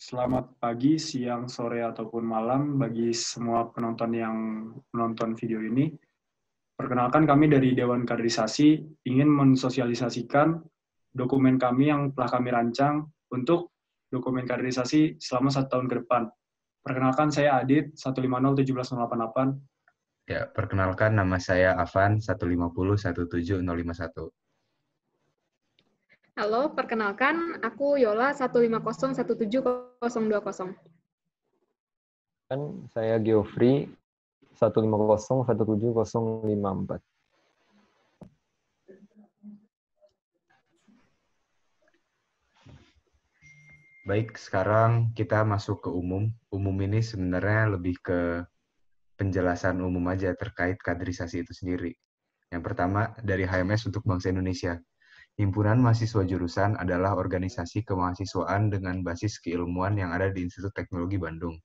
Selamat pagi, siang, sore, ataupun malam bagi semua penonton yang menonton video ini. Perkenalkan kami dari Dewan Kaderisasi ingin mensosialisasikan dokumen kami yang telah kami rancang untuk dokumen kaderisasi selama 1 tahun ke depan. Perkenalkan saya Adit, 1501788. Ya, perkenalkan nama saya Avan 150 17051. Halo, perkenalkan aku Yola 150 17020. Saya Geoffrey 150 17054. Baik, sekarang kita masuk ke umum. Umum ini sebenarnya lebih ke penjelasan umum aja terkait kaderisasi itu sendiri. Yang pertama, dari HMS untuk Bangsa Indonesia. Himpunan Mahasiswa Jurusan adalah organisasi kemahasiswaan dengan basis keilmuan yang ada di Institut Teknologi Bandung.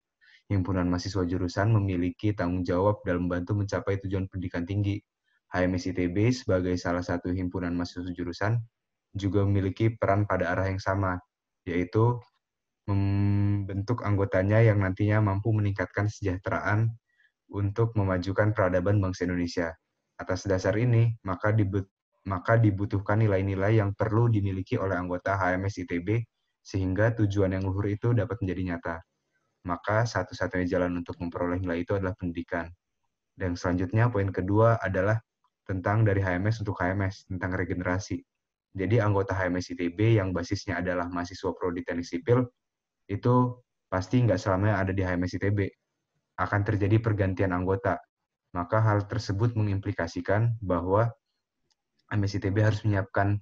Himpunan Mahasiswa Jurusan memiliki tanggung jawab dalam membantu mencapai tujuan pendidikan tinggi. HMS ITB sebagai salah satu himpunan mahasiswa jurusan juga memiliki peran pada arah yang sama, yaitu membentuk anggotanya yang nantinya mampu meningkatkan kesejahteraan untuk memajukan peradaban bangsa Indonesia. Atas dasar ini, maka dibutuhkan nilai-nilai yang perlu dimiliki oleh anggota HMS ITB sehingga tujuan yang luhur itu dapat menjadi nyata. Maka satu-satunya jalan untuk memperoleh nilai itu adalah pendidikan. Dan selanjutnya poin kedua adalah tentang dari HMS untuk HMS, tentang regenerasi. Jadi anggota HMS ITB yang basisnya adalah mahasiswa Prodi Teknik Sipil, itu pasti nggak selamanya ada di HMS ITB. Akan terjadi pergantian anggota. Maka hal tersebut mengimplikasikan bahwa HMS ITB harus menyiapkan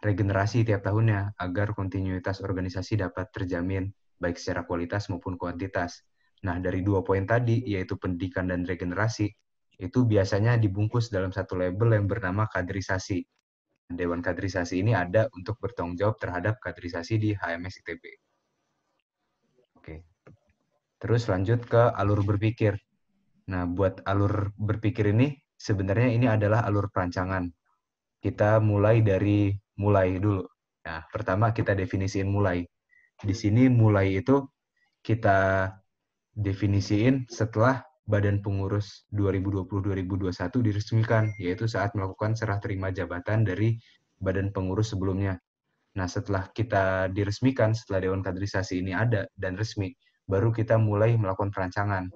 regenerasi tiap tahunnya agar kontinuitas organisasi dapat terjamin baik secara kualitas maupun kuantitas. Nah, dari 2 poin tadi, yaitu pendidikan dan regenerasi, itu biasanya dibungkus dalam satu label yang bernama kaderisasi. Dewan Kaderisasi ini ada untuk bertanggung jawab terhadap kaderisasi di HMS ITB. Oke. Terus lanjut ke alur berpikir. Nah, buat alur berpikir ini, sebenarnya ini adalah alur perancangan. Kita mulai dulu. Nah, pertama kita definisiin mulai. Di sini mulai itu kita definisiin setelah Badan Pengurus 2020-2021 diresmikan, yaitu saat melakukan serah terima jabatan dari Badan Pengurus sebelumnya. Nah, setelah kita diresmikan, setelah Dewan Kaderisasi ini ada dan resmi, baru kita mulai melakukan perancangan.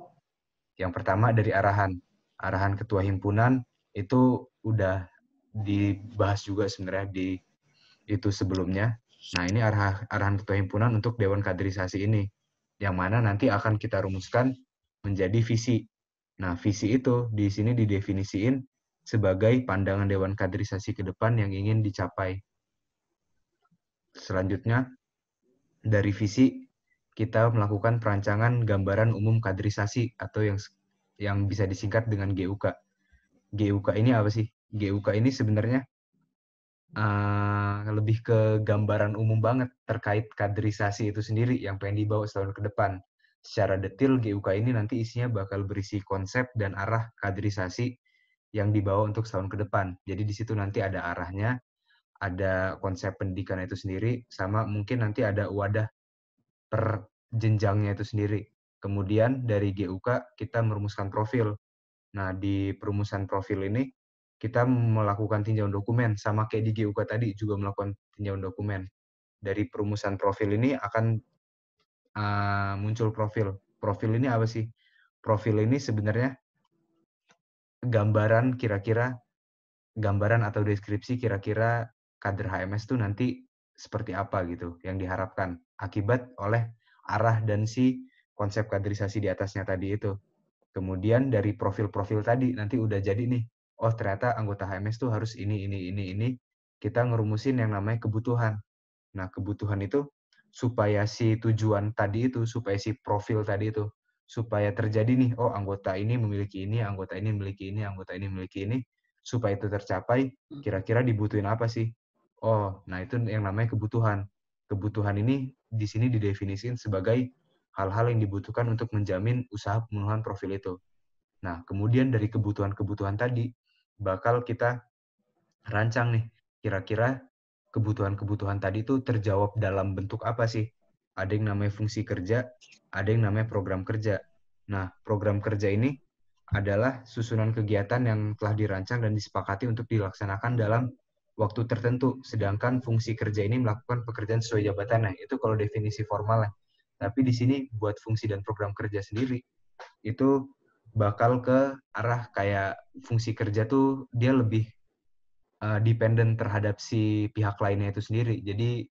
Yang pertama dari arahan. Arahan Ketua Himpunan itu udah dibahas juga sebenarnya di itu sebelumnya. Nah, ini arahan Ketua Himpunan untuk Dewan Kaderisasi ini, yang mana nanti akan kita rumuskan menjadi visi. Nah, visi itu di sini didefinisiin sebagai pandangan Dewan Kaderisasi ke depan yang ingin dicapai. Selanjutnya, dari visi, kita melakukan perancangan gambaran umum kaderisasi atau yang bisa disingkat dengan GUK. GUK ini apa sih? GUK ini sebenarnya lebih ke gambaran umum banget terkait kaderisasi itu sendiri yang pengen dibawa setahun ke depan. Secara detail, GUK ini nanti isinya bakal berisi konsep dan arah kaderisasi yang dibawa untuk setahun ke depan. Jadi di situ nanti ada arahnya, ada konsep pendidikan itu sendiri, sama mungkin nanti ada wadah per jenjangnya itu sendiri. Kemudian dari GUK kita merumuskan profil. Nah, di perumusan profil ini kita melakukan tinjauan dokumen, sama kayak di GUK tadi juga melakukan tinjauan dokumen. Dari perumusan profil ini akan muncul profil. Profil ini apa sih? Profil ini sebenarnya gambaran atau deskripsi kira-kira kader HMS itu nanti seperti apa gitu yang diharapkan akibat oleh arah dan si konsep kaderisasi di atasnya tadi itu. Kemudian dari profil-profil tadi nanti udah jadi nih, oh ternyata anggota HMS tuh harus ini. Kita ngerumusin yang namanya kebutuhan. Nah, kebutuhan itu supaya si tujuan tadi itu, supaya si profil tadi itu, supaya terjadi nih, oh anggota ini memiliki ini, anggota ini memiliki ini, anggota ini memiliki ini, supaya itu tercapai, kira-kira dibutuhin apa sih? Oh, nah itu yang namanya kebutuhan. Kebutuhan ini di sini didefinisikan sebagai hal-hal yang dibutuhkan untuk menjamin usaha pemenuhan profil itu. Nah, kemudian dari kebutuhan-kebutuhan tadi, bakal kita rancang nih, kira-kira kebutuhan-kebutuhan tadi itu terjawab dalam bentuk apa sih? ada yang namanya fungsi kerja, ada yang namanya program kerja. Nah, program kerja ini adalah susunan kegiatan yang telah dirancang dan disepakati untuk dilaksanakan dalam waktu tertentu. Sedangkan fungsi kerja ini melakukan pekerjaan sesuai jabatannya. Itu kalau definisi formalnya. Tapi di sini buat fungsi dan program kerja sendiri, itu bakal ke arah kayak fungsi kerja tuh dia lebih dependent terhadap si pihak lainnya itu sendiri. Jadi,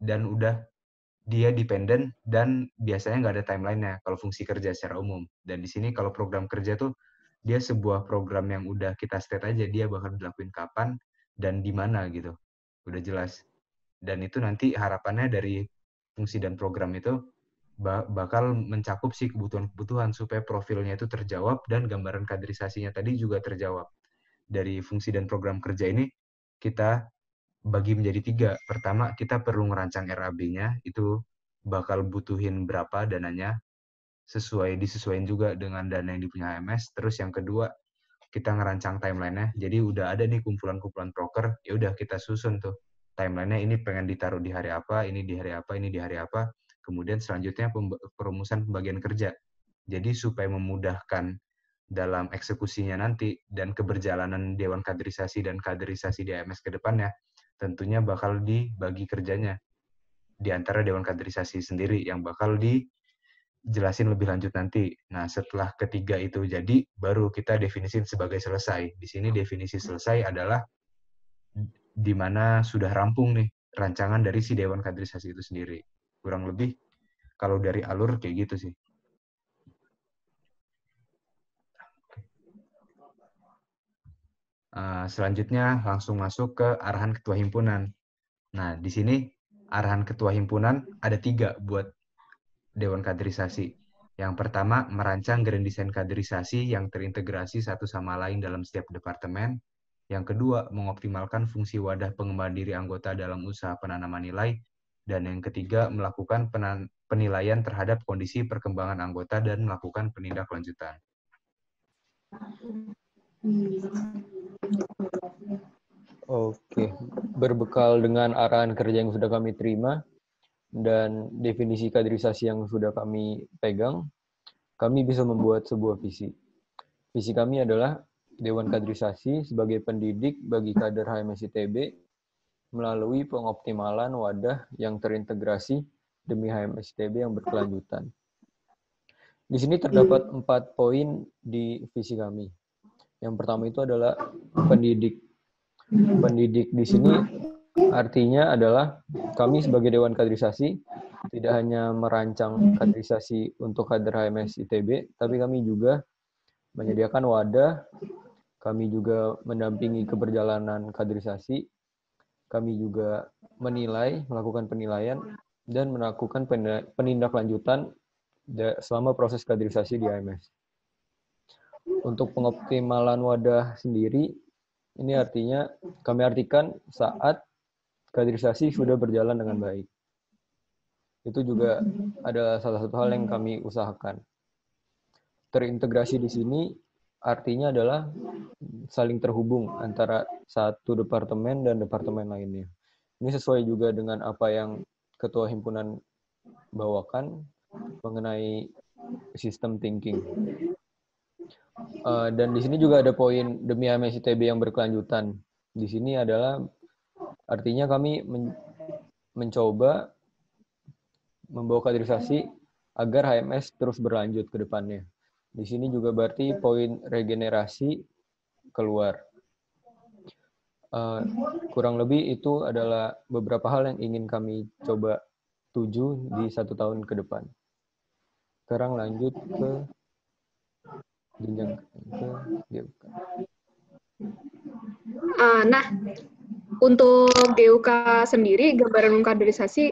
dan udah dia dependent dan biasanya nggak ada timeline-nya kalau fungsi kerja secara umum. Dan di sini kalau program kerja tuh dia sebuah program yang udah kita state aja dia bakal dilakuin kapan dan di mana gitu. Udah jelas. Dan itu nanti harapannya dari fungsi dan program itu bakal mencakup si kebutuhan-kebutuhan supaya profilnya itu terjawab dan gambaran kaderisasinya tadi juga terjawab. Dari fungsi dan program kerja ini kita bagi menjadi 3. Pertama, kita perlu ngerancang RAB-nya, itu bakal butuhin berapa dananya, disesuaikan juga dengan dana yang dipunya HMS. Terus yang kedua, kita ngerancang timeline-nya. Jadi udah ada nih kumpulan-kumpulan proker, ya udah kita susun tuh. Timeline-nya ini pengen ditaruh di hari apa, ini di hari apa, ini di hari apa. Kemudian selanjutnya perumusan pembagian kerja. Jadi supaya memudahkan dalam eksekusinya nanti dan keberjalanan Dewan Kaderisasi dan kaderisasi di AMS ke depannya, tentunya bakal dibagi kerjanya di antara Dewan Kaderisasi sendiri yang bakal dijelasin lebih lanjut nanti. Nah, setelah ketiga itu jadi, baru kita definisin sebagai selesai. Di sini definisi selesai adalah di mana sudah rampung nih rancangan dari si Dewan Kaderisasi itu sendiri. Kurang lebih kalau dari alur kayak gitu sih. Selanjutnya langsung masuk ke arahan ketua himpunan. Nah, di sini arahan ketua himpunan ada 3 buat Dewan Kaderisasi. Yang pertama, merancang grand design kaderisasi yang terintegrasi satu sama lain dalam setiap departemen. Yang kedua, mengoptimalkan fungsi wadah pengembangan diri anggota dalam usaha penanaman nilai. Dan yang ketiga, melakukan penilaian terhadap kondisi perkembangan anggota dan melakukan penindaklanjutan. Oke, berbekal dengan arahan kerja yang sudah kami terima dan definisi kaderisasi yang sudah kami pegang, kami bisa membuat sebuah visi. Visi kami adalah Dewan Kaderisasi sebagai pendidik bagi kader HMS ITB melalui pengoptimalan wadah yang terintegrasi demi HMS ITB yang berkelanjutan. Di sini terdapat 4 poin di visi kami. Yang pertama itu adalah pendidik. Pendidik di sini artinya adalah kami sebagai Dewan Kaderisasi tidak hanya merancang kaderisasi untuk kader HMS ITB, tapi kami juga menyediakan wadah, kami juga mendampingi keberjalanan kaderisasi, kami juga menilai, melakukan penilaian, dan melakukan penindaklanjutan selama proses kaderisasi di HMS. Untuk pengoptimalan wadah sendiri, ini artinya kami artikan saat kaderisasi sudah berjalan dengan baik. Itu juga adalah salah satu hal yang kami usahakan. Terintegrasi di sini artinya adalah saling terhubung antara satu departemen dan departemen lainnya. Ini sesuai juga dengan apa yang Ketua Himpunan bawakan mengenai sistem thinking. Dan di sini juga ada poin demi HMS ITB yang berkelanjutan. Di sini adalah artinya kami mencoba membawa kaderisasi agar HMS terus berlanjut ke depannya. Di sini juga berarti poin regenerasi keluar. Kurang lebih itu adalah beberapa hal yang ingin kami coba tuju di 1 tahun ke depan. Sekarang lanjut ke jenjang Nah, untuk GUK sendiri, gambaran kaderisasi,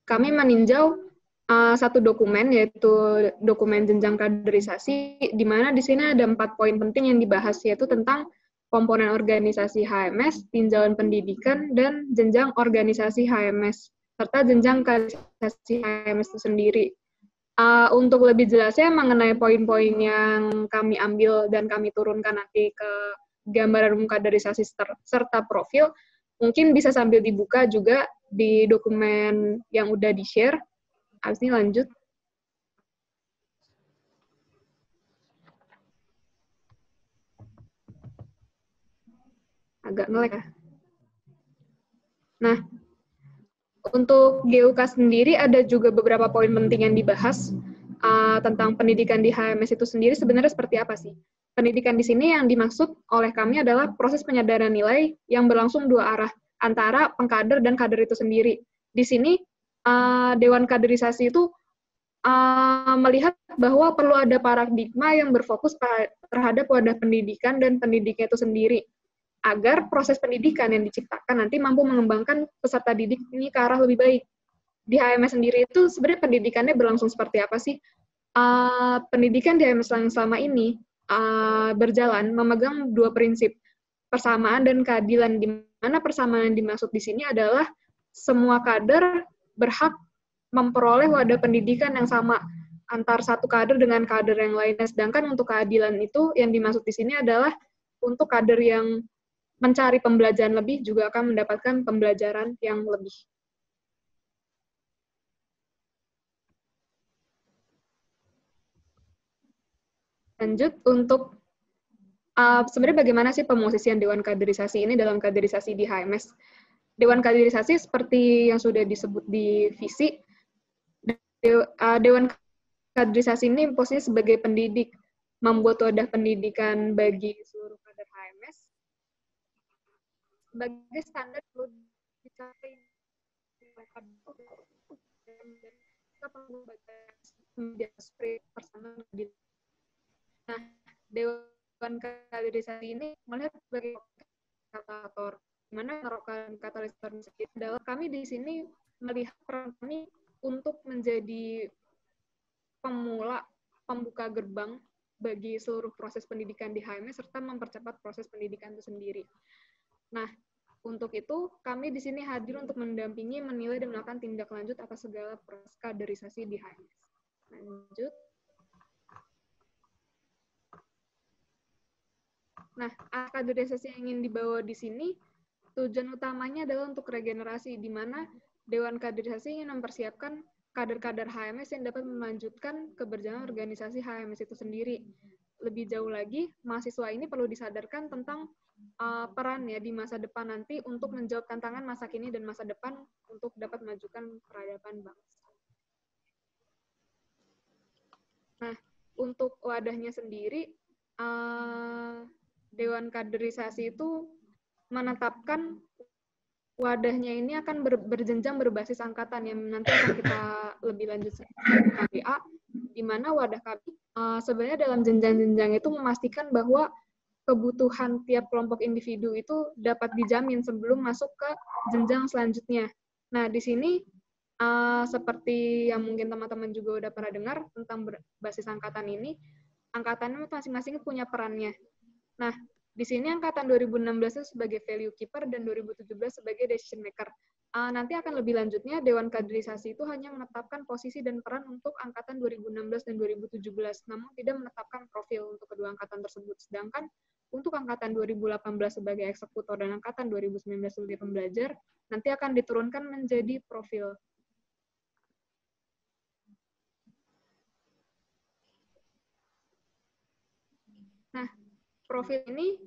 kami meninjau satu dokumen, yaitu dokumen jenjang kaderisasi, di mana di sini ada 4 poin penting yang dibahas, yaitu tentang komponen organisasi HMS, tinjauan pendidikan, dan jenjang organisasi HMS, serta jenjang kaderisasi HMS itu sendiri. Untuk lebih jelasnya mengenai poin-poin yang kami ambil dan kami turunkan nanti ke gambaran umum kaderisasi serta profil, mungkin bisa sambil dibuka juga di dokumen yang udah di-share. Habis ini lanjut. Agak nge-lag ya. Nah, untuk GUK sendiri ada juga beberapa poin penting yang dibahas tentang pendidikan di HMS itu sendiri sebenarnya seperti apa sih? Pendidikan di sini yang dimaksud oleh kami adalah proses penyadaran nilai yang berlangsung dua arah, antara pengkader dan kader itu sendiri. Di sini, Dewan Kaderisasi itu melihat bahwa perlu ada paradigma yang berfokus terhadap wadah pendidikan dan pendidikan itu sendiri, agar proses pendidikan yang diciptakan nanti mampu mengembangkan peserta didik ini ke arah lebih baik. Di HMS sendiri itu sebenarnya pendidikannya berlangsung seperti apa sih? Pendidikan di HMS yang selama ini berjalan memegang dua prinsip, persamaan dan keadilan, di mana persamaan yang dimaksud di sini adalah semua kader berhak memperoleh wadah pendidikan yang sama antar satu kader dengan kader yang lainnya. Sedangkan untuk keadilan itu yang dimaksud di sini adalah untuk kader yang mencari pembelajaran lebih juga akan mendapatkan pembelajaran yang lebih. Lanjut untuk sebenarnya bagaimana sih pemosisian Dewan Kaderisasi ini dalam kaderisasi di HMS? Dewan Kaderisasi seperti yang sudah disebut di visi, Dewan Kaderisasi ini posisinya sebagai pendidik, membuat wadah pendidikan bagi seluruh kader HMS sebagai standar perlu dicapai bersama. Nah, Dewan Kaderisasi ini melihat sebagai katalisator, di mana katalisator adalah kami di sini melihat peran kami untuk menjadi pembuka gerbang bagi seluruh proses pendidikan di HMS serta mempercepat proses pendidikan itu sendiri. Nah, untuk itu kami di sini hadir untuk mendampingi, menilai dan melakukan tindak lanjut atas segala proses kaderisasi di HMS. Lanjut. Nah, kaderisasi yang ingin dibawa di sini tujuan utamanya adalah untuk regenerasi, di mana Dewan Kaderisasi ingin mempersiapkan kader-kader HMS yang dapat melanjutkan keberjalanan organisasi HMS itu sendiri. Lebih jauh lagi, mahasiswa ini perlu disadarkan tentang perannya di masa depan nanti untuk menjawab tantangan masa kini dan masa depan untuk dapat memajukan peradaban bangsa. Nah, untuk wadahnya sendiri, Dewan Kaderisasi itu menetapkan wadahnya ini akan berjenjang berbasis angkatan yang nanti akan kita lebih lanjut KBA, di mana wadah kami sebenarnya dalam jenjang-jenjang itu memastikan bahwa kebutuhan tiap kelompok individu itu dapat dijamin sebelum masuk ke jenjang selanjutnya. Nah, di sini seperti yang mungkin teman-teman juga udah pernah dengar tentang berbasis angkatan ini, angkatannya masing-masing punya perannya. Nah, di sini angkatan 2016 itu sebagai value keeper dan 2017 sebagai decision maker. Nanti akan lebih lanjutnya, Dewan Kaderisasi itu hanya menetapkan posisi dan peran untuk angkatan 2016 dan 2017, namun tidak menetapkan profil untuk kedua angkatan tersebut. Sedangkan untuk angkatan 2018 sebagai eksekutor dan angkatan 2019 sebagai pembelajar, nanti akan diturunkan menjadi profil. Nah, profil ini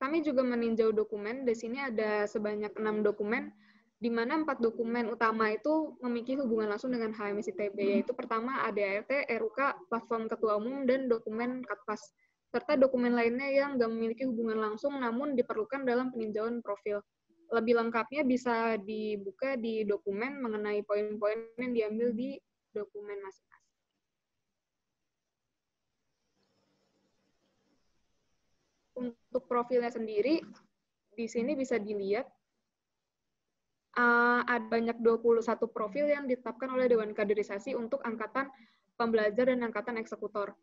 kami juga meninjau dokumen. Di sini ada sebanyak 6 dokumen, di mana 4 dokumen utama itu memiliki hubungan langsung dengan HMS ITB, yaitu pertama ADART, RUK, platform ketua umum, dan dokumen Katpas, serta dokumen lainnya yang nggak memiliki hubungan langsung namun diperlukan dalam peninjauan profil. Lebih lengkapnya bisa dibuka di dokumen mengenai poin-poin yang diambil di dokumen masing-masing. Untuk profilnya sendiri, di sini bisa dilihat ada banyak 21 profil yang ditetapkan oleh Dewan Kaderisasi untuk angkatan pembelajar dan angkatan eksekutor.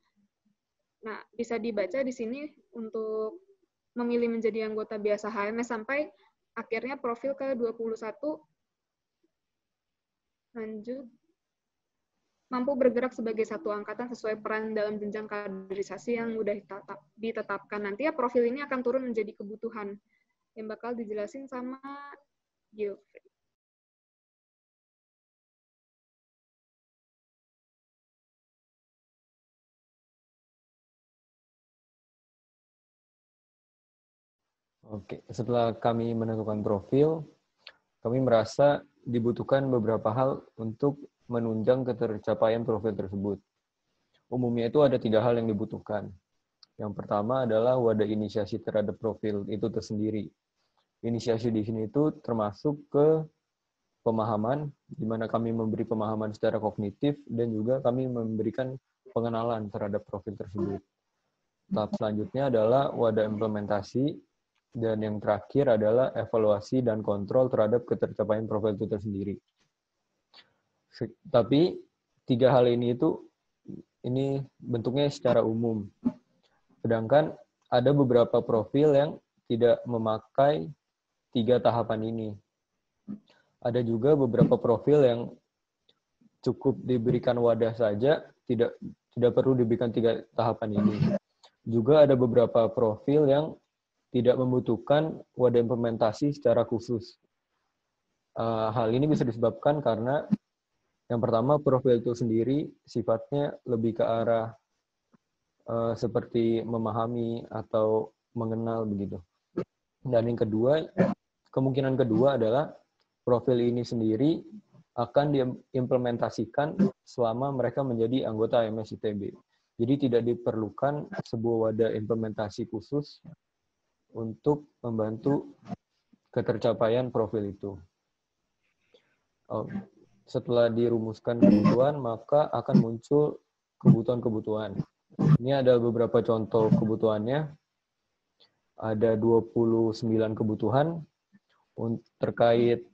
Nah, bisa dibaca di sini untuk memilih menjadi anggota biasa HMS sampai akhirnya profil ke-21. Lanjut. Mampu bergerak sebagai satu angkatan sesuai peran dalam jenjang kaderisasi yang sudah ditetapkan. Nanti ya profil ini akan turun menjadi kebutuhan yang bakal dijelasin sama Geoffrey. Oke, setelah kami menentukan profil, kami merasa dibutuhkan beberapa hal untuk menunjang ketercapaian profil tersebut. Umumnya itu ada 3 hal yang dibutuhkan. Yang pertama adalah wadah inisiasi terhadap profil itu tersendiri. Inisiasi di sini itu termasuk ke pemahaman, di mana kami memberi pemahaman secara kognitif dan juga kami memberikan pengenalan terhadap profil tersebut. Tahap selanjutnya adalah wadah implementasi, dan yang terakhir adalah evaluasi dan kontrol terhadap ketercapaian profil itu tersendiri. Tapi 3 hal ini bentuknya secara umum. Sedangkan ada beberapa profil yang tidak memakai 3 tahapan ini. Ada juga beberapa profil yang cukup diberikan wadah saja, tidak perlu diberikan 3 tahapan ini. Juga ada beberapa profil yang tidak membutuhkan wadah implementasi secara khusus. Hal ini bisa disebabkan karena yang pertama, profil itu sendiri sifatnya lebih ke arah seperti memahami atau mengenal begitu. Dan yang kedua, kemungkinan kedua adalah profil ini sendiri akan diimplementasikan selama mereka menjadi anggota HMS ITB. Jadi tidak diperlukan sebuah wadah implementasi khusus untuk membantu ketercapaian profil itu. Setelah dirumuskan kebutuhan, maka akan muncul kebutuhan-kebutuhan. Ini ada beberapa contoh kebutuhannya. Ada 29 kebutuhan terkait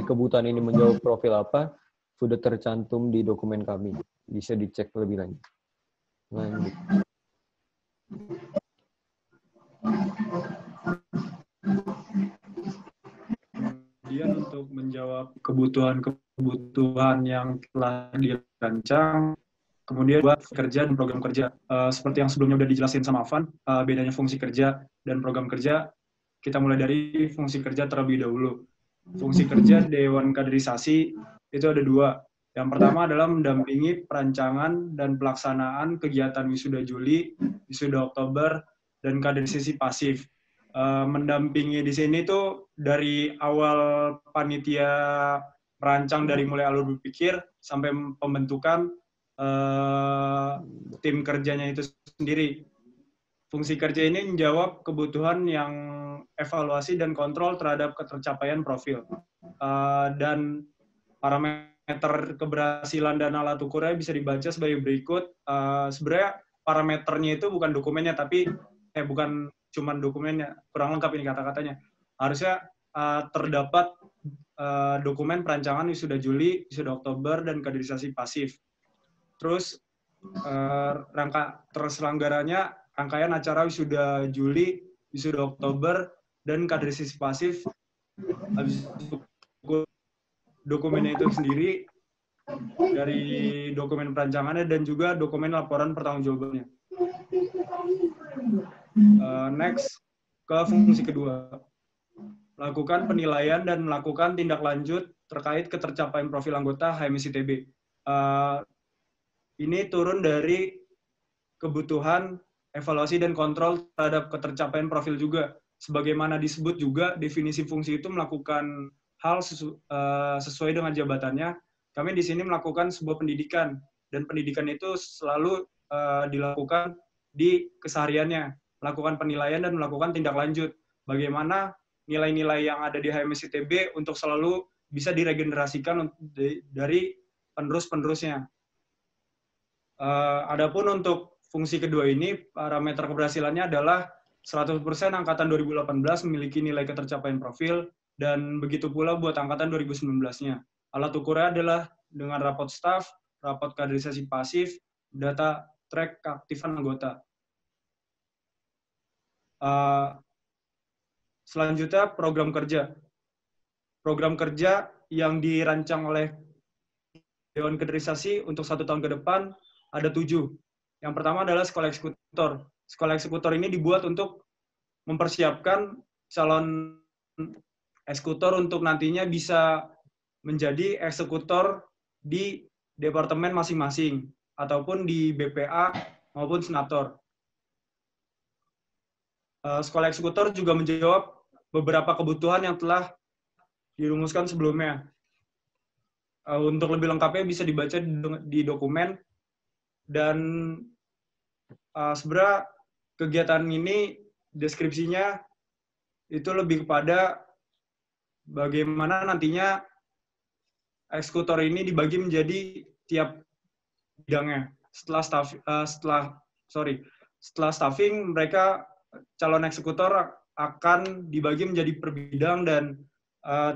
kebutuhan ini menjawab profil apa, sudah tercantum di dokumen kami. Bisa dicek lebih lanjut. Kemudian untuk menjawab kebutuhan yang telah dirancang, kemudian buat kerja dan program kerja. Seperti yang sebelumnya udah dijelasin sama Afan, bedanya fungsi kerja dan program kerja, kita mulai dari fungsi kerja terlebih dahulu. Fungsi kerja Dewan Kaderisasi itu ada 2. Yang pertama adalah mendampingi perancangan dan pelaksanaan kegiatan wisuda Juli, wisuda Oktober, dan kaderisasi pasif. Mendampingi di sini tuh dari awal panitia merancang dari mulai alur berpikir sampai pembentukan tim kerjanya itu sendiri. Fungsi kerja ini menjawab kebutuhan yang evaluasi dan kontrol terhadap ketercapaian profil. Dan parameter keberhasilan dan alat ukurnya bisa dibaca sebagai berikut. Sebenarnya parameternya itu bukan dokumennya, tapi bukan cuma dokumennya, kurang lengkap ini kata-katanya. Harusnya terdapat dokumen perancangan wisuda Juli, wisuda Oktober, dan kaderisasi pasif. Terus rangka terselenggaranya rangkaian acara wisuda Juli, wisuda Oktober, dan kaderisasi pasif. Habis itu dokumennya itu sendiri dari dokumen perancangannya dan juga dokumen laporan pertanggungjawabannya. Next, ke fungsi kedua. Lakukan penilaian dan melakukan tindak lanjut terkait ketercapaian profil anggota HMS ITB. Ini turun dari kebutuhan evaluasi dan kontrol terhadap ketercapaian profil juga. Sebagaimana disebut juga, definisi fungsi itu melakukan hal sesuai dengan jabatannya. Kami di sini melakukan sebuah pendidikan, dan pendidikan itu selalu dilakukan di kesehariannya. Melakukan penilaian dan melakukan tindak lanjut. Bagaimana nilai-nilai yang ada di HMS ITB untuk selalu bisa diregenerasikan dari penerus-penerusnya. Adapun untuk fungsi kedua ini, parameter keberhasilannya adalah 100% angkatan 2018 memiliki nilai ketercapaian profil, dan begitu pula buat angkatan 2019-nya. Alat ukurnya adalah dengan rapot staff, rapot kaderisasi pasif, data track keaktifan anggota. Selanjutnya, program kerja. Program kerja yang dirancang oleh Dewan Kaderisasi untuk 1 tahun ke depan ada 7. Yang pertama adalah sekolah eksekutor. Sekolah eksekutor ini dibuat untuk mempersiapkan calon eksekutor untuk nantinya bisa menjadi eksekutor di departemen masing-masing ataupun di BPA maupun senator. Sekolah eksekutor juga menjawab beberapa kebutuhan yang telah dirumuskan sebelumnya. Untuk lebih lengkapnya bisa dibaca di dokumen. Dan sebenarnya kegiatan ini deskripsinya itu lebih kepada bagaimana nantinya eksekutor ini dibagi menjadi tiap bidangnya. Setelah staffing, mereka calon eksekutor akan dibagi menjadi per bidang dan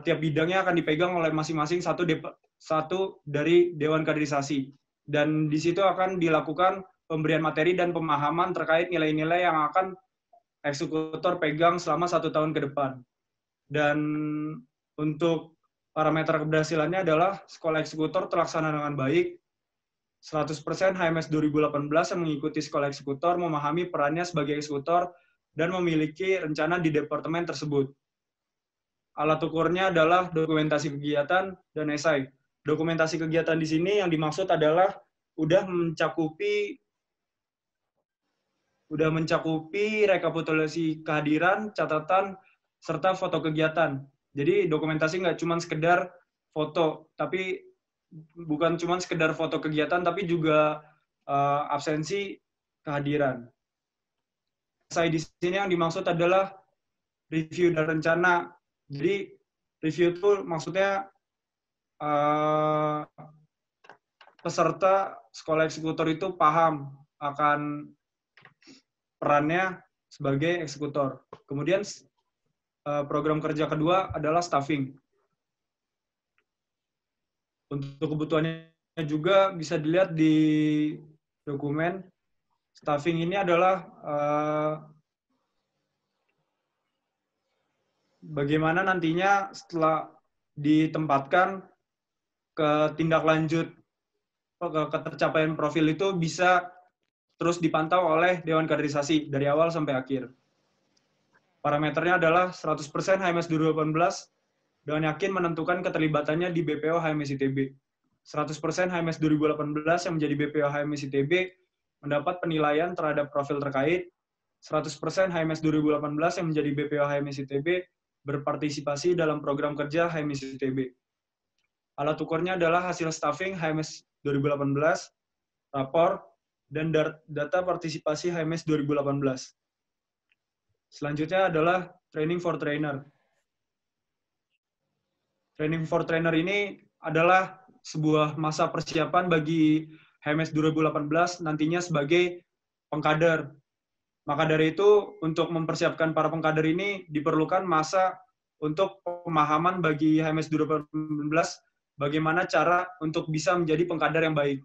tiap bidangnya akan dipegang oleh masing-masing satu dari Dewan Kaderisasi. Dan di situ akan dilakukan pemberian materi dan pemahaman terkait nilai-nilai yang akan eksekutor pegang selama 1 tahun ke depan. Dan untuk parameter keberhasilannya adalah sekolah eksekutor terlaksana dengan baik, 100% HMS 2018 yang mengikuti sekolah eksekutor memahami perannya sebagai eksekutor dan memiliki rencana di departemen tersebut. Alat ukurnya adalah dokumentasi kegiatan dan esai. Dokumentasi kegiatan di sini yang dimaksud adalah udah mencakupi rekapitulasi kehadiran, catatan, serta foto kegiatan. Jadi dokumentasi nggak cuma sekedar foto, tapi bukan cuma sekedar foto kegiatan, tapi juga absensi kehadiran. Esai di sini yang dimaksud adalah review dan rencana. Jadi review itu maksudnya peserta sekolah eksekutor itu paham akan perannya sebagai eksekutor. Kemudian program kerja kedua adalah staffing. Untuk kebutuhannya juga bisa dilihat di dokumen. Staffing ini adalah bagaimana nantinya setelah ditempatkan ke tindak lanjut ketercapaian profil itu bisa terus dipantau oleh Dewan Kaderisasi dari awal sampai akhir. Parameternya adalah 100% HMS 2018 dengan yakin menentukan keterlibatannya di BPO HMS ITB. 100% HMS 2018 yang menjadi BPO HMS ITB mendapat penilaian terhadap profil terkait. 100% HMS 2018 yang menjadi BPO HMS ITB berpartisipasi dalam program kerja HMS ITB. Alat ukurnya adalah hasil staffing HMS 2018, rapor, dan data partisipasi HMS 2018. Selanjutnya adalah training for trainer. Training for trainer ini adalah sebuah masa persiapan bagi HMS 2018 nantinya sebagai pengkader. Maka dari itu, untuk mempersiapkan para pengkader ini diperlukan masa untuk pemahaman bagi HMS 2018 bagaimana cara untuk bisa menjadi pengkader yang baik.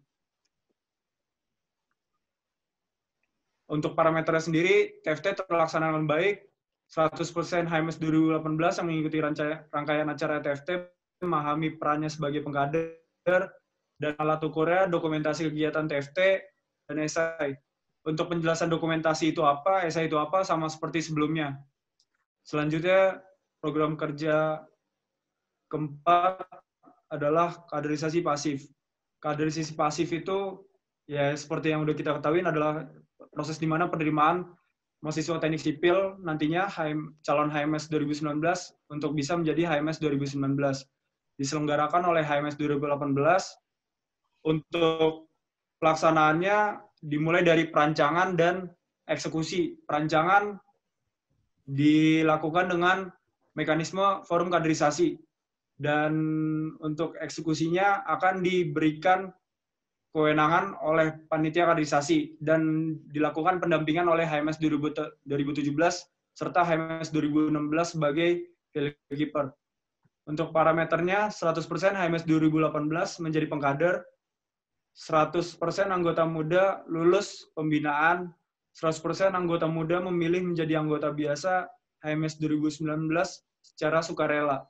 Untuk parameternya sendiri, TFT terlaksana dengan baik, 100% HMS 2018 yang mengikuti rangkaian acara TFT memahami perannya sebagai pengkader, dan alat ukurnya dokumentasi kegiatan TFT dan esai. Untuk penjelasan dokumentasi itu apa, esai itu apa, sama seperti sebelumnya. Selanjutnya, program kerja keempat adalah kaderisasi pasif. Kaderisasi pasif itu, ya seperti yang udah kita ketahui, adalah proses di mana penerimaan mahasiswa teknik sipil nantinya calon HMS 2019 untuk bisa menjadi HMS 2019. Diselenggarakan oleh HMS 2018. Untuk pelaksanaannya dimulai dari perancangan dan eksekusi. Perancangan dilakukan dengan mekanisme forum kaderisasi. Dan untuk eksekusinya akan diberikan kewenangan oleh panitia kaderisasi dan dilakukan pendampingan oleh HMS 2017 serta HMS 2016 sebagai keeper. Untuk parameternya 100% HMS 2018 menjadi pengkader, 100% anggota muda lulus pembinaan, 100% anggota muda memilih menjadi anggota biasa HMS 2019 secara sukarela.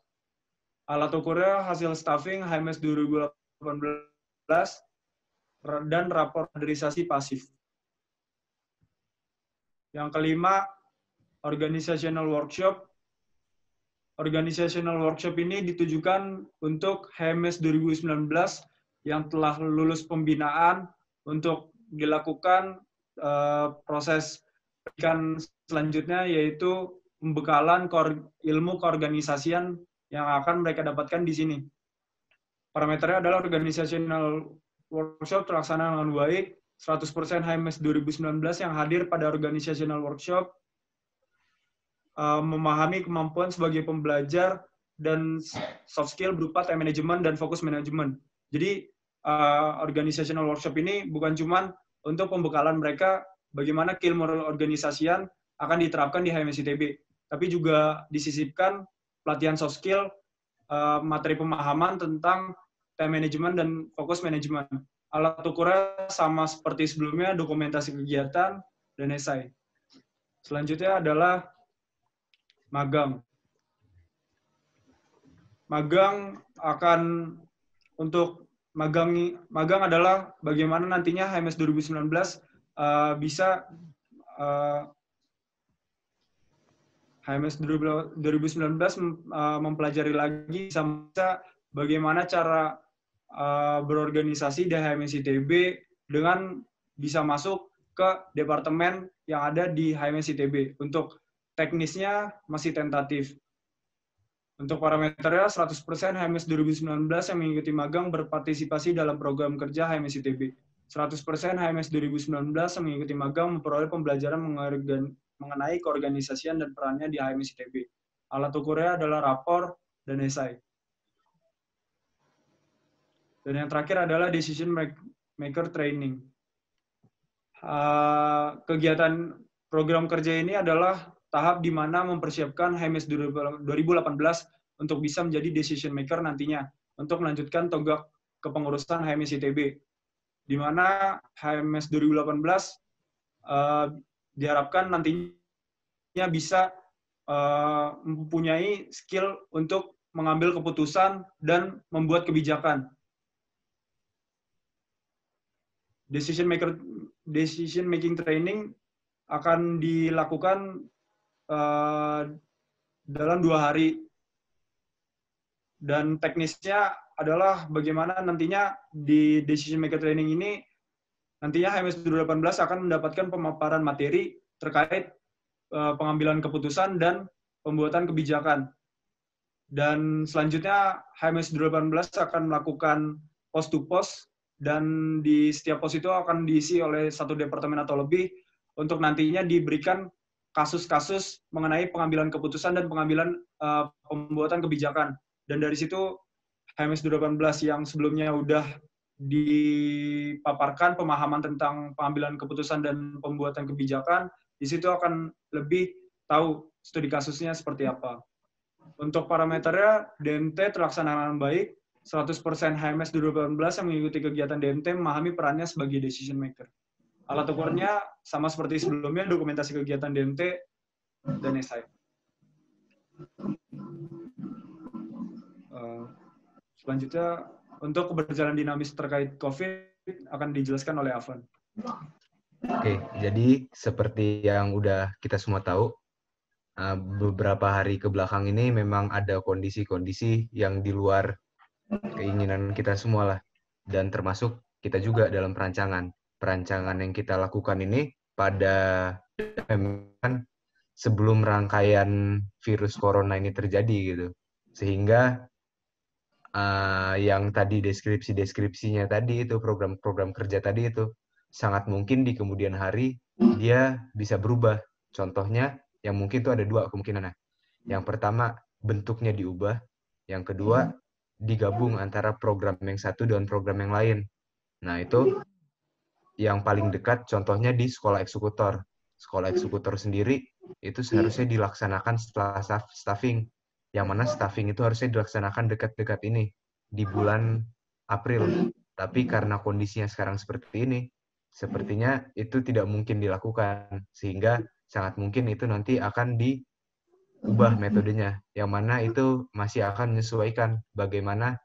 Alat ukurnya hasil staffing HMS 2018 dan rapor kaderisasi pasif. Yang kelima, organizational workshop. Organizational workshop ini ditujukan untuk HMS 2019 yang telah lulus pembinaan untuk dilakukan proses Ikan selanjutnya yaitu pembekalan ilmu keorganisasian yang akan mereka dapatkan di sini. Parameternya adalah organizational workshop terlaksana dengan baik, 100% HMS 2019 yang hadir pada organizational workshop, memahami kemampuan sebagai pembelajar dan soft skill berupa time management dan fokus management. Jadi organizational workshop ini bukan cuma untuk pembekalan mereka bagaimana keilmuan organisasian akan diterapkan di HMS ITB, tapi juga disisipkan pelatihan soft skill, materi pemahaman tentang time management dan fokus management. Alat ukurnya sama seperti sebelumnya, dokumentasi kegiatan dan esai. Selanjutnya adalah magang. Magang adalah bagaimana nantinya HMS 2019 bisa HMS 2019 mempelajari lagi bisa bagaimana cara berorganisasi di HMS ITB dengan bisa masuk ke departemen yang ada di HMS ITB. Untuk teknisnya masih tentatif. Untuk parameternya 100% HMS 2019 yang mengikuti magang berpartisipasi dalam program kerja HMS ITB. 100% HMS 2019 yang mengikuti magang memperoleh pembelajaran mengenai keorganisasian dan perannya di HMS ITB. Alat ukurnya adalah rapor dan esai. Dan yang terakhir adalah decision maker training. Kegiatan program kerja ini adalah tahap di mana mempersiapkan HMS 2018 untuk bisa menjadi decision maker nantinya untuk melanjutkan tonggak kepengurusan HMS ITB. Di mana HMS 2018 diharapkan nantinya bisa mempunyai skill untuk mengambil keputusan dan membuat kebijakan. Decision making training akan dilakukan dalam 2 hari. Dan teknisnya adalah bagaimana nantinya di decision maker training ini nantinya HMS 2018 akan mendapatkan pemaparan materi terkait pengambilan keputusan dan pembuatan kebijakan. Dan selanjutnya HMS 2018 akan melakukan post to post, dan di setiap pos itu akan diisi oleh satu departemen atau lebih untuk nantinya diberikan kasus-kasus mengenai pengambilan keputusan dan pengambilan pembuatan kebijakan. Dan dari situ HMS 2018 yang sebelumnya udah dipaparkan pemahaman tentang pengambilan keputusan dan pembuatan kebijakan, di situ akan lebih tahu studi kasusnya seperti apa. Untuk parameternya, DMT terlaksana dengan baik, 100% HMS 2018 yang mengikuti kegiatan DMT memahami perannya sebagai decision maker. Alat ukurnya sama seperti sebelumnya, dokumentasi kegiatan DMT dan esai. Selanjutnya, untuk keberjalanan dinamis terkait COVID akan dijelaskan oleh Afan. Oke, jadi seperti yang udah kita semua tahu, beberapa hari ke belakang ini memang ada kondisi-kondisi yang di luar keinginan kita semua lah. Dan termasuk kita juga dalam perancangan. Perancangan yang kita lakukan ini pada memang sebelum rangkaian virus corona ini terjadi gitu. Sehingga yang tadi deskripsinya tadi itu, program-program kerja tadi itu, sangat mungkin di kemudian hari dia bisa berubah. Contohnya, yang mungkin itu ada 2 kemungkinan. Yang pertama, bentuknya diubah. Yang kedua, digabung antara program yang satu dengan program yang lain. Nah, itu yang paling dekat contohnya di sekolah eksekutor. Sekolah eksekutor sendiri itu seharusnya dilaksanakan setelah staffing. Yang mana staffing itu harusnya dilaksanakan dekat-dekat ini, di bulan April. Tapi karena kondisinya sekarang seperti ini, sepertinya itu tidak mungkin dilakukan. Sehingga sangat mungkin itu nanti akan diubah metodenya. Yang mana itu masih akan menyesuaikan bagaimana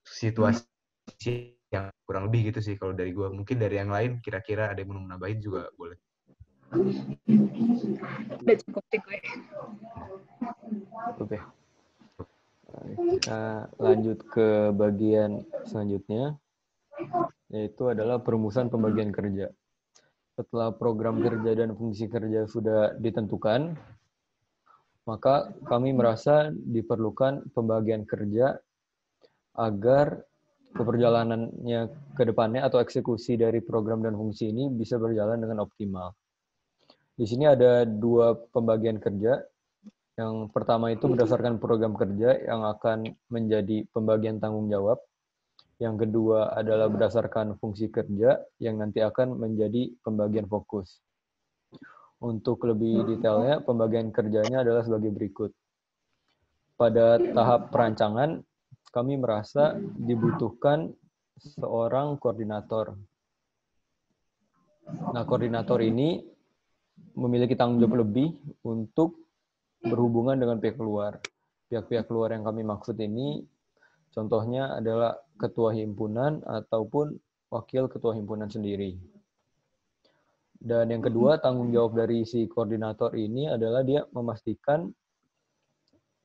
situasi yang kurang lebih gitu sih kalau dari gue. Mungkin dari yang lain kira-kira ada yang mau menambahin juga boleh. Udah cukup sih gue. Oke. Kita lanjut ke bagian selanjutnya, yaitu adalah perumusan pembagian kerja. setelah program kerja dan fungsi kerja sudah ditentukan, maka kami merasa diperlukan pembagian kerja agar keperjalanannya ke depannya atau eksekusi dari program dan fungsi ini bisa berjalan dengan optimal. Di sini ada 2 pembagian kerja. Yang pertama itu berdasarkan program kerja yang akan menjadi pembagian tanggung jawab. Yang kedua adalah berdasarkan fungsi kerja yang nanti akan menjadi pembagian fokus. Untuk lebih detailnya, pembagian kerjanya adalah sebagai berikut. Pada tahap perancangan, kami merasa dibutuhkan seorang koordinator. Nah, koordinator ini memiliki tanggung jawab lebih untuk berhubungan dengan pihak luar. Pihak-pihak luar yang kami maksud ini contohnya adalah ketua himpunan ataupun wakil ketua himpunan sendiri. Dan yang kedua, tanggung jawab dari si koordinator ini adalah dia memastikan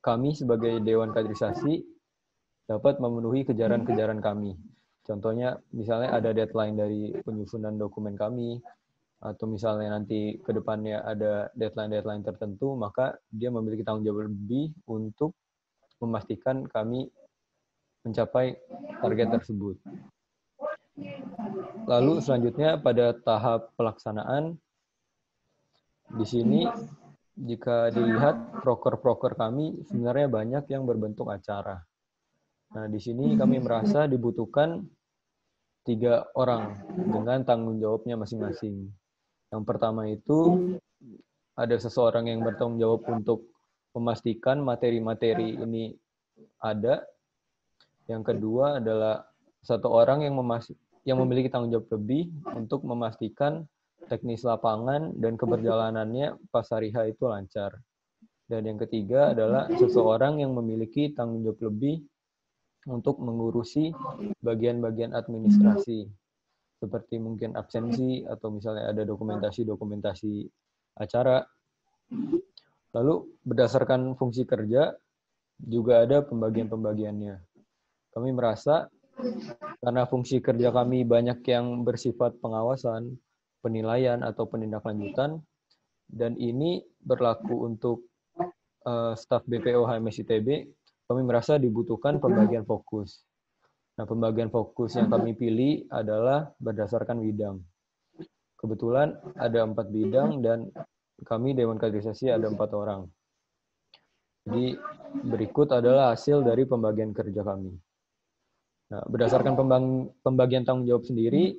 kami sebagai Dewan Kaderisasi dapat memenuhi kejaran-kejaran kami. Contohnya, misalnya ada deadline dari penyusunan dokumen kami, atau misalnya nanti ke depannya ada deadline-deadline tertentu, maka dia memiliki tanggung jawab lebih untuk memastikan kami mencapai target tersebut. Lalu selanjutnya pada tahap pelaksanaan, di sini jika dilihat proker-proker kami sebenarnya banyak yang berbentuk acara. Nah, di sini kami merasa dibutuhkan 3 orang dengan tanggung jawabnya masing-masing. Yang pertama itu ada seseorang yang bertanggung jawab untuk memastikan materi-materi ini ada. Yang kedua adalah satu orang yang memiliki tanggung jawab lebih untuk memastikan teknis lapangan dan keberjalanannya pas hari H itu lancar. Dan yang ketiga adalah seseorang yang memiliki tanggung jawab lebih untuk mengurusi bagian-bagian administrasi, seperti mungkin absensi atau misalnya ada dokumentasi-dokumentasi acara. Lalu berdasarkan fungsi kerja juga ada pembagian-pembagiannya. Kami merasa karena fungsi kerja kami banyak yang bersifat pengawasan, penilaian, atau penindaklanjutan, dan ini berlaku untuk staf BPO HMS ITB, kami merasa dibutuhkan pembagian fokus. Nah, pembagian fokus yang kami pilih adalah berdasarkan bidang. Kebetulan ada 4 bidang dan kami Dewan Kaderisasi ada 4 orang. Jadi berikut adalah hasil dari pembagian kerja kami. Nah, berdasarkan pembagian tanggung jawab sendiri,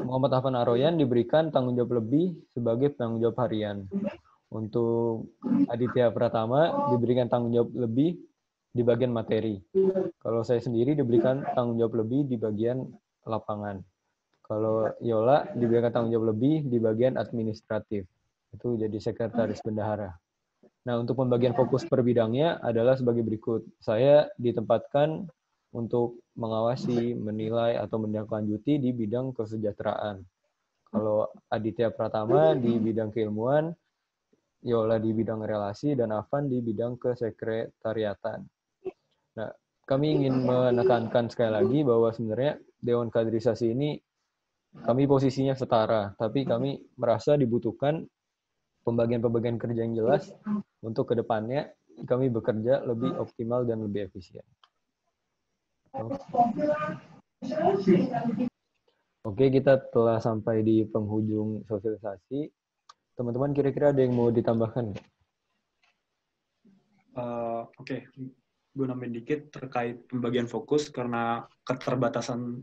Muhammad Afan Aroyan diberikan tanggung jawab lebih sebagai penanggung jawab harian. Untuk Aditya Pratama diberikan tanggung jawab lebih di bagian materi. Kalau saya sendiri diberikan tanggung jawab lebih di bagian lapangan. Kalau Yola diberikan tanggung jawab lebih di bagian administratif. Itu jadi sekretaris bendahara. Nah, untuk pembagian fokus per bidangnya adalah sebagai berikut. Saya ditempatkan untuk mengawasi, menilai, atau menindaklanjuti di bidang kesejahteraan. Kalau Aditya Pratama di bidang keilmuan, Yola di bidang relasi, dan Afan di bidang kesekretariatan. Nah, kami ingin menekankan sekali lagi bahwa sebenarnya Dewan Kaderisasi ini kami posisinya setara, tapi kami merasa dibutuhkan pembagian-pembagian kerja yang jelas untuk kedepannya kami bekerja lebih optimal dan lebih efisien. Oke, kita telah sampai di penghujung sosialisasi. Teman-teman kira-kira ada yang mau ditambahkan? Oke, gue nambahin dikit terkait pembagian fokus karena keterbatasan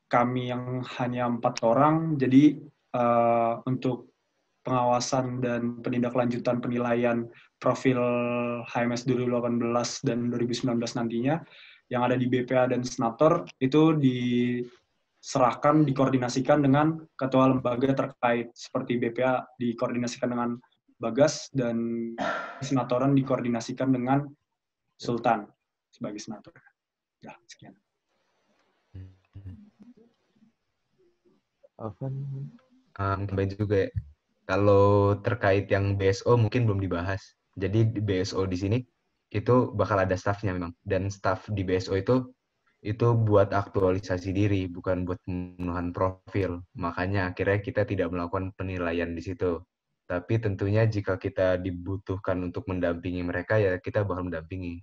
kami yang hanya 4 orang, jadi untuk pengawasan dan penindaklanjutan penilaian profil HMS 2018 dan 2019 nantinya yang ada di BPA dan Senator itu dikoordinasikan dengan ketua lembaga terkait, seperti BPA dikoordinasikan dengan Bagas dan Senatoran dikoordinasikan dengan Sultan sebagai senator. Ya, sekian. Tambahin juga ya. Kalau terkait yang BSO mungkin belum dibahas. Jadi di BSO di sini itu bakal ada staffnya memang. Dan staff di BSO itu itu buat aktualisasi diri, bukan buat pemenuhan profil. Makanya akhirnya kita tidak melakukan penilaian di situ. Tapi tentunya jika kita dibutuhkan untuk mendampingi mereka, ya kita bakal mendampingi.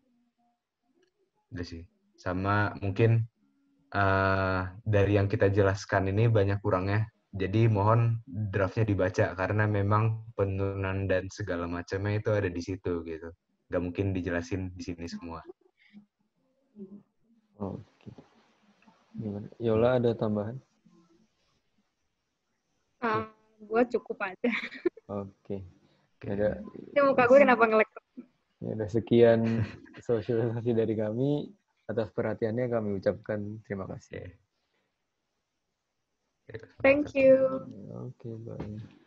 Udah sih. Sama mungkin dari yang kita jelaskan ini banyak kurangnya. Jadi mohon draftnya dibaca karena memang penurunan dan segala macamnya itu ada di situ gitu. Gak mungkin dijelasin di sini semua. Oke. Gimana? Yola ada tambahan? Gue cukup aja. Oke. Ada. Ini muka gue kenapa nge-lag? Ya, ada sekian sosialisasi dari kami. Atas perhatiannya kami ucapkan terima kasih. Oke. Thank you. Oke, bye.